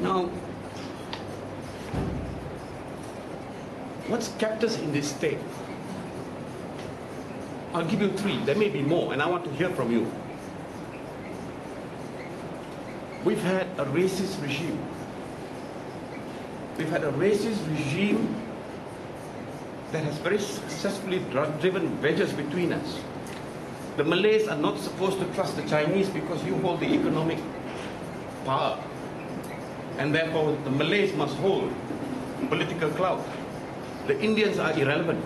Now, what's kept us in this state? I'll give you three. There may be more, and I want to hear from you. We've had a racist regime. We've had a racist regime that has very successfully driven wedges between us. The Malays are not supposed to trust the Chinese because you hold the economic power. And therefore, the Malays must hold political clout. The Indians are irrelevant.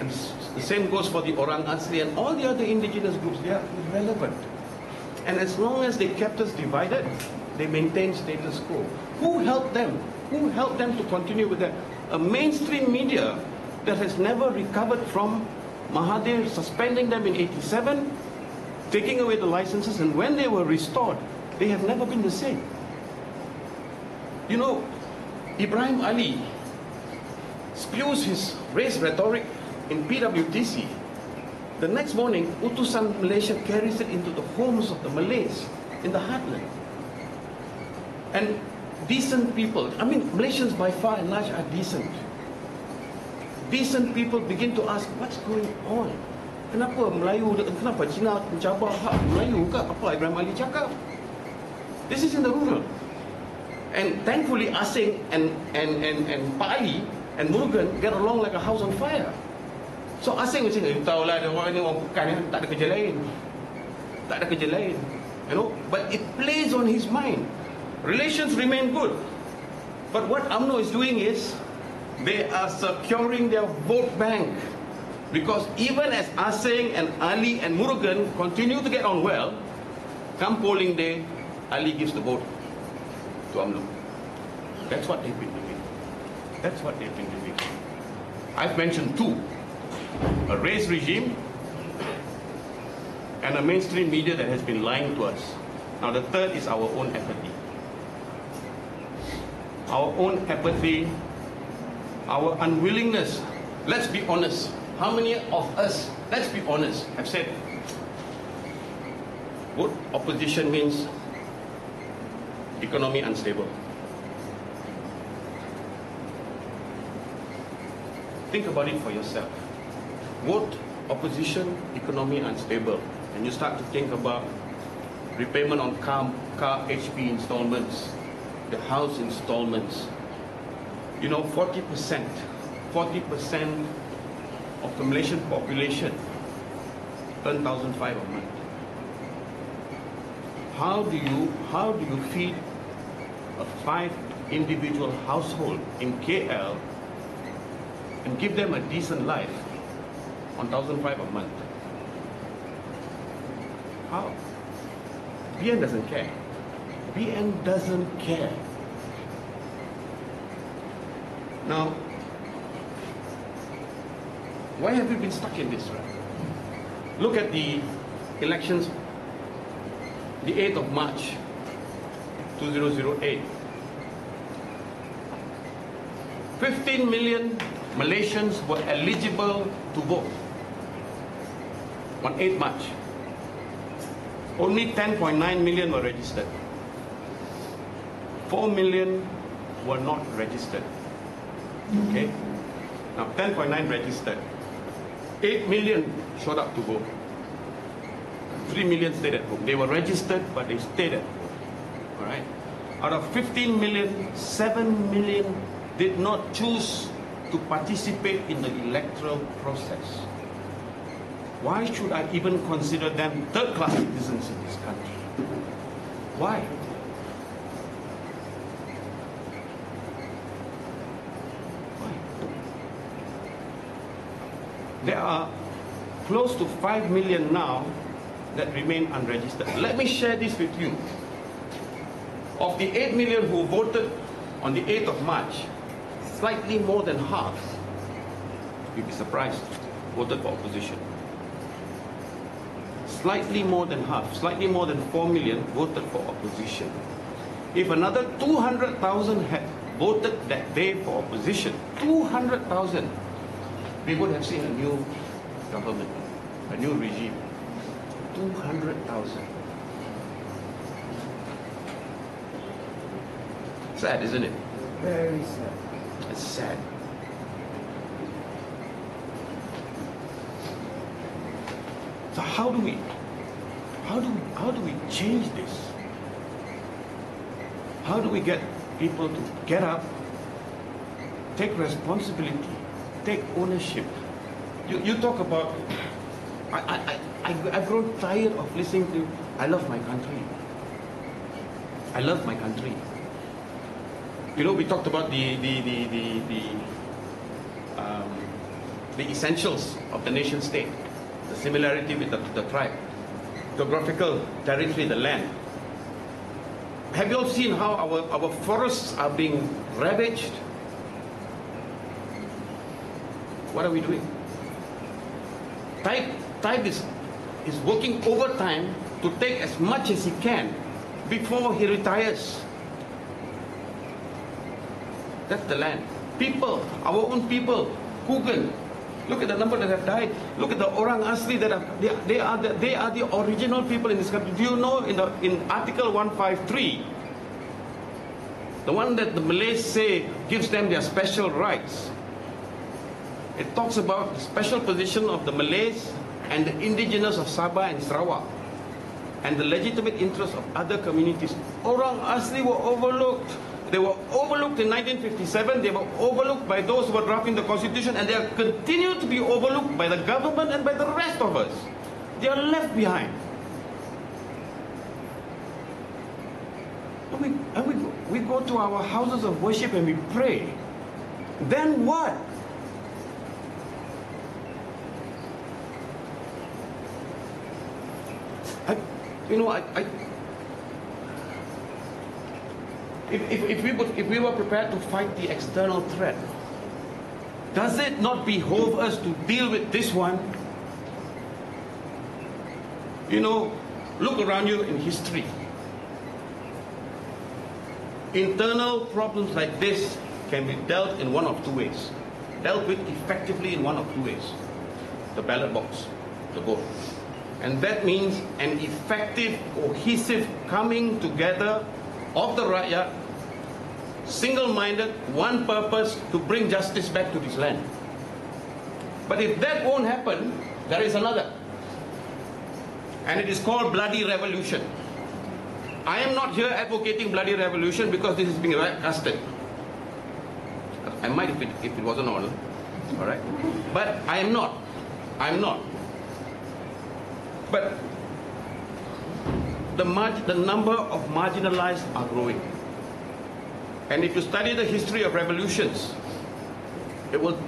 And the same goes for the Orang Asli and all the other indigenous groups. They are irrelevant. And as long as they kept us divided, they maintained status quo. Who helped them? Who helped them to continue with that? A mainstream media that has never recovered from Mahathir suspending them in '87, taking away the licenses, and when they were restored, they have never been the same. You know, Ibrahim Ali spews his race rhetoric in PWTC. The next morning, Utusan Malaysia carries it into the homes of the Malays in the heartland. And decent people, I mean, Malaysians by far and large are decent. Decent people begin to ask, what's going on? Kenapa Melayu, kenapa Cina mencabar hak Melayu ke? Apa Ibrahim Ali cakap? This is in the rural. And thankfully, Asing and Pak Ali and Murugan get along like a house on fire. So Asing macam ni, tahulah orang ni orang pekan, tak ada kerja lain. Tak ada kerja lain. You know, but it plays on his mind. Relations remain good. But what UMNO is doing is, they are securing their vote bank. Because even as Asing and Ali and Murugan continue to get on well, come polling day, Ali gives the vote to UMNO. That's what they've been doing. That's what they've been doing. I've mentioned two. A race regime and a mainstream media that has been lying to us. Now the third is our own apathy. Our own apathy, our unwillingness. Let's be honest. How many of us, let's be honest, have said, what opposition means economy unstable? Think about it for yourself. Vote opposition, economy unstable. And you start to think about repayment on car HP installments, the house installments. You know, 40% of the Malaysian population earn 1,500 a month. How do you feed a 5-individual household in KL and give them a decent life on 1,500 a month? How? BN doesn't care. BN doesn't care. Now, why have we been stuck in this, right? Look at the elections, the 8th of March, 2008. 15 million Malaysians were eligible to vote on 8th March. Only 10.9 million were registered. 4 million were not registered. Okay? Now 10.9 registered. 8 million showed up to vote. 3 million stayed at home. They were registered, but they stayed at home. Alright? Out of 15 million, 7 million did not choose to participate in the electoral process. Why should I even consider them third-class citizens in this country? Why? There are close to 5 million now that remain unregistered. Let me share this with you. Of the 8 million who voted on the 8th of March, slightly more than half, you'd be surprised, voted for opposition. Slightly more than half, slightly more than 4 million voted for opposition. If another 200,000 had voted that day for opposition, 200,000, we would have seen a new government, a new regime. 200,000. Sad, isn't it? Very sad. It's sad. So how do we change this? How do we get people to get up, take responsibility, take ownership? You talk about, I've grown tired of listening to, I love my country. I love my country. You know, we talked about the essentials of the nation state, the similarity with the tribe, geographical territory, the land. Have you all seen how our forests are being ravaged? What are we doing? Tribe is working overtime to take as much as he can before he retires. That's the land. People, our own people, Kugan. Look at the number that have died. Look at the Orang Asli that have, they are the original people in this country. Do you know in Article 153, the one that the Malays say gives them their special rights, it talks about the special position of the Malays and the indigenous of Sabah and Sarawak and the legitimate interests of other communities. Orang Asli were overlooked. They were overlooked in 1957, they were overlooked by those who were drafting the constitution, and they are continued to be overlooked by the government and by the rest of us. They are left behind. And we go to our houses of worship and we pray. Then what? If we were prepared to fight the external threat, does it not behove us to deal with this one? You know, look around you in history. Internal problems like this can be dealt in one of two ways. Dealt with effectively in one of two ways. The ballot box, the vote. And that means an effective, cohesive coming together of the Rakyat, single-minded, one purpose, to bring justice back to this land. But if that won't happen, there is another. And it is called bloody revolution. I am not here advocating bloody revolution because this is being casted. I might if it wasn't all right? But I am not. I'm not. But the number of marginalized are growing. And if you study the history of revolutions, it will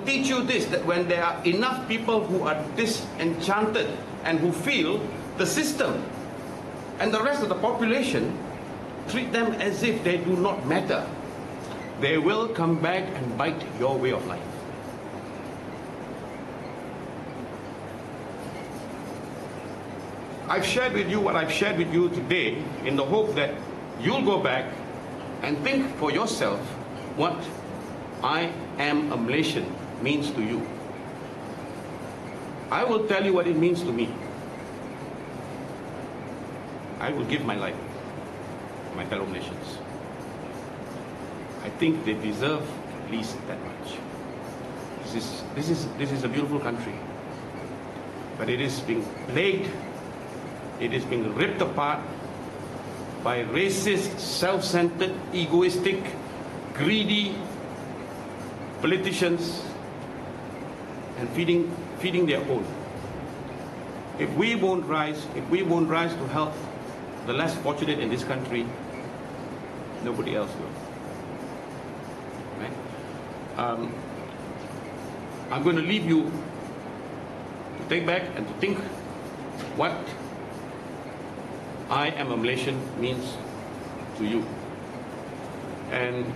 teach you this, that when there are enough people who are disenchanted and who feel the system and the rest of the population treat them as if they do not matter, they will come back and bite your way of life. I've shared with you what I've shared with you today in the hope that you'll go back and think for yourself what I am a Malaysian means to you. I will tell you what it means to me. I will give my life to my fellow Malaysians. I think they deserve at least that much. This is a beautiful country, but it is being plagued. It is being ripped apart by racist, self-centered, egoistic, greedy politicians and feeding their own. If we won't rise to help the less fortunate in this country, nobody else will. Right? I'm going to leave you to take back and to think what I am a Malaysian means to you. And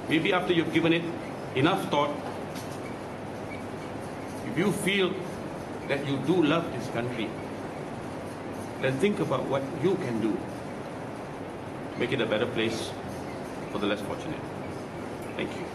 maybe after you've given it enough thought, if you feel that you do love this country, then think about what you can do to make it a better place for the less fortunate. Thank you.